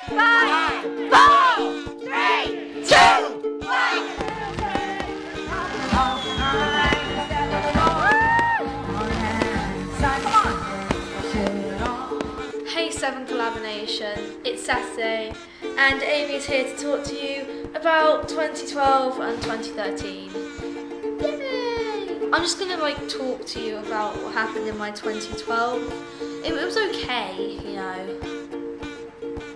5, 4, 3, 2, 1. Hey 7 Collab Nation, it's Saturday and Amy's here to talk to you about 2012 and 2013. Yay! I'm just gonna talk to you about what happened in my 2012. It was okay, you know.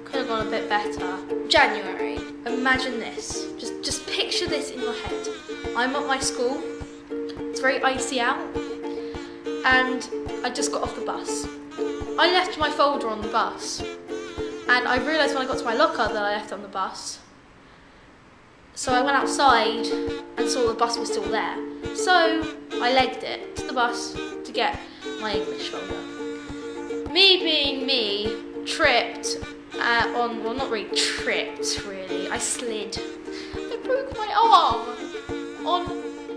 Could have gone a bit better. January. Imagine this. Just picture this in your head. I'm at my school. It's very icy out, and I just got off the bus. I left my folder on the bus, and I realised when I got to my locker that I left it on the bus. So I went outside and saw the bus was still there. So I legged it to the bus to get my English folder. Me being me, tripped well, not really tripped, really. I slid. I broke my arm on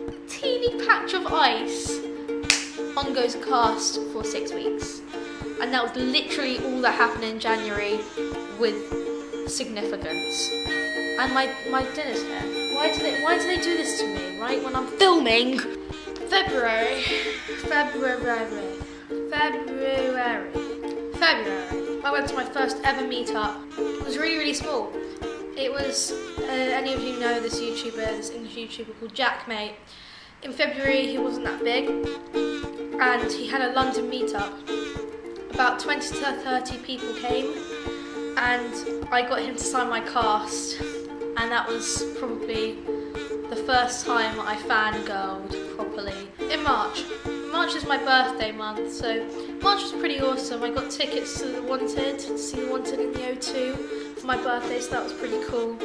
a teeny patch of ice. On goes a cast for 6 weeks. And that was literally all that happened in January with significance. And my dinner's here. Why do they do this to me, right, when I'm filming? February. I went to my first ever meetup. It was really, really small. It was, any of you know this YouTuber, this English YouTuber called Jackmate. In February he wasn't that big, and he had a London meetup. About 20 to 30 people came, and I got him to sign my cast, and that was probably the first time I fangirled properly. In March. March is my birthday month, so March was pretty awesome. I got tickets to The Wanted, to see The Wanted in the O2 for my birthday, so that was pretty cool.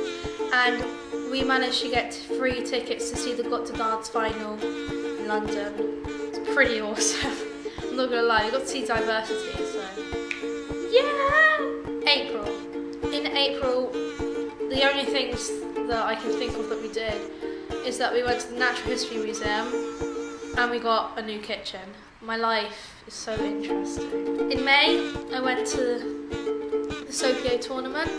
And we managed to get free tickets to see the Got to Dance final in London. It's pretty awesome. I'm not gonna lie, we got to see diversity, so yeah! April. In April, the only things that I can think of that we did is that we went to the Natural History Museum and we got a new kitchen. My life is so interesting. In May, I went to the Sopio tournament,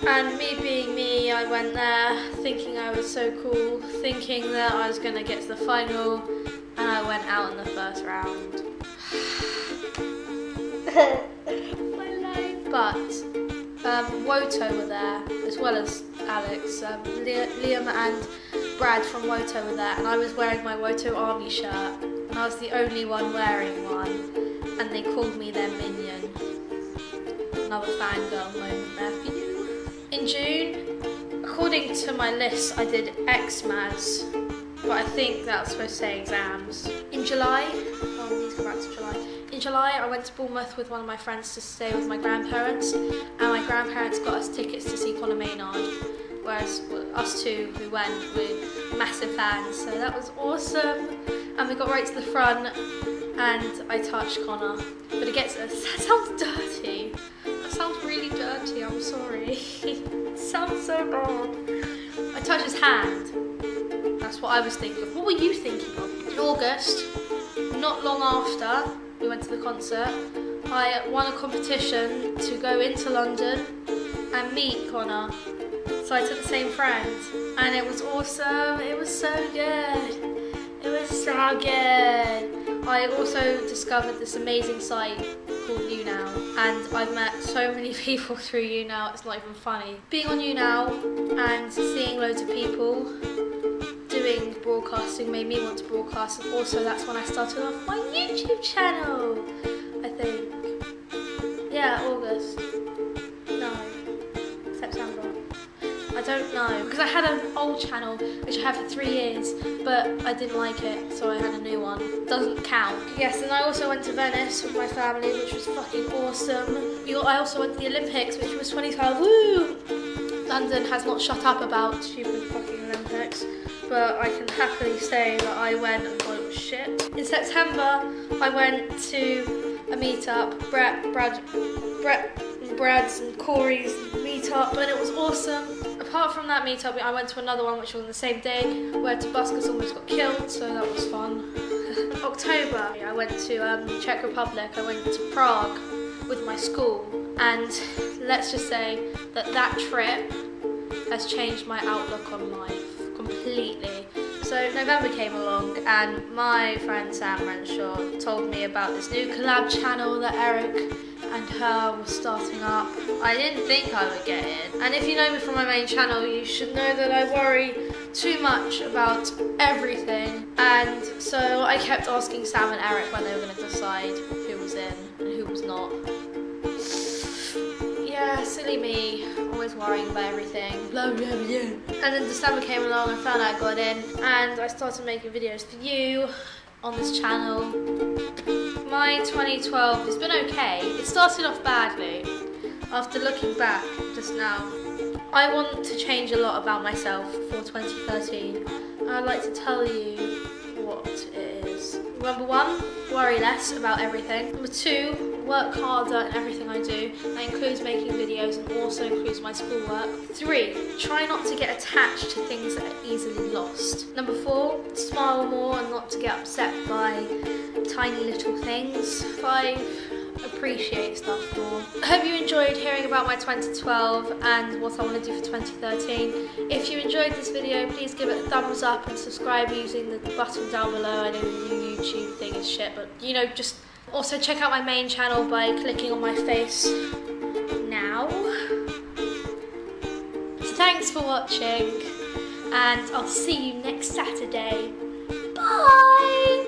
and me being me, I went there thinking I was so cool, thinking that I was gonna get to the final, and I went out in the first round. My life. But Woto were there, as well as Alex. Liam and Brad from Woto were there, and I was wearing my Woto army shirt, and I was the only one wearing one, and they called me their minion. Another fangirl moment there for you. In June, according to my list, I did XMAS, but I think that's supposed to say exams. In July, I need to go back to July. In July, I went to Bournemouth with one of my friends to stay with my grandparents, and my grandparents got us tickets to see Conor Maynard, whereas us two who went were massive fans, so that was awesome. And we got right to the front, and I touched Conor, but that sounds dirty. That sounds really dirty, I'm sorry. It sounds so bad. I touched his hand. That's what I was thinking of. What were you thinking of? In August, not long after we went to the concert, I won a competition to go into London and meet Conor. So I took the same friend, and it was awesome. It was so good. It was so good. I also discovered this amazing site called YouNow, and I've met so many people through YouNow, it's not even funny. Being on YouNow and seeing loads of people doing broadcasting made me want to broadcast, and also that's when I started off my YouTube channel, I think. Yeah, August. No. September. I don't know, because I had an old channel which I had for 3 years, but I didn't like it, so I had a new one. Doesn't count. Yes, and I also went to Venice with my family, which was fucking awesome. I also went to the Olympics, which was 2012. Woo! London has not shut up about stupid fucking Olympics, but I can happily say that I went and thought it was shit. In September, I went to a meetup, Brad's and Corey's meetup, and it was awesome. Apart from that meetup, I went to another one which was on the same day, where Tobuscus almost got killed, so that was fun. October, I went to Czech Republic. I went to Prague with my school, and let's just say that trip has changed my outlook on life completely. So November came along and my friend Sam Renshaw told me about this new collab channel that Eric and her was starting up. I didn't think I would get in. And if you know me from my main channel, you should know that I worry too much about everything. And so I kept asking Sam and Eric when they were going to decide who was in and who was not. Yeah, silly me, always worrying about everything. Blah, blah, blah. And then December came along, I found out I got in, and I started making videos for you on this channel. My 2012 has been okay. It started off badly. After looking back just now, I want to change a lot about myself for 2013. And I'd like to tell you what it is. Number 1, worry less about everything. Number 2, work harder in everything I do. That includes making videos and also includes my schoolwork. 3, try not to get attached to things that are easily lost. Number 4, smile more and not to get upset by tiny little things. 5, appreciate stuff more. I hope you enjoyed hearing about my 2012 and what I want to do for 2013. If you enjoyed this video, please give it a thumbs up and subscribe using the button down below. I know the new YouTube thing is shit, but you know, just also check out my main channel by clicking on my face now. So thanks for watching, and I'll see you next Saturday. Bye!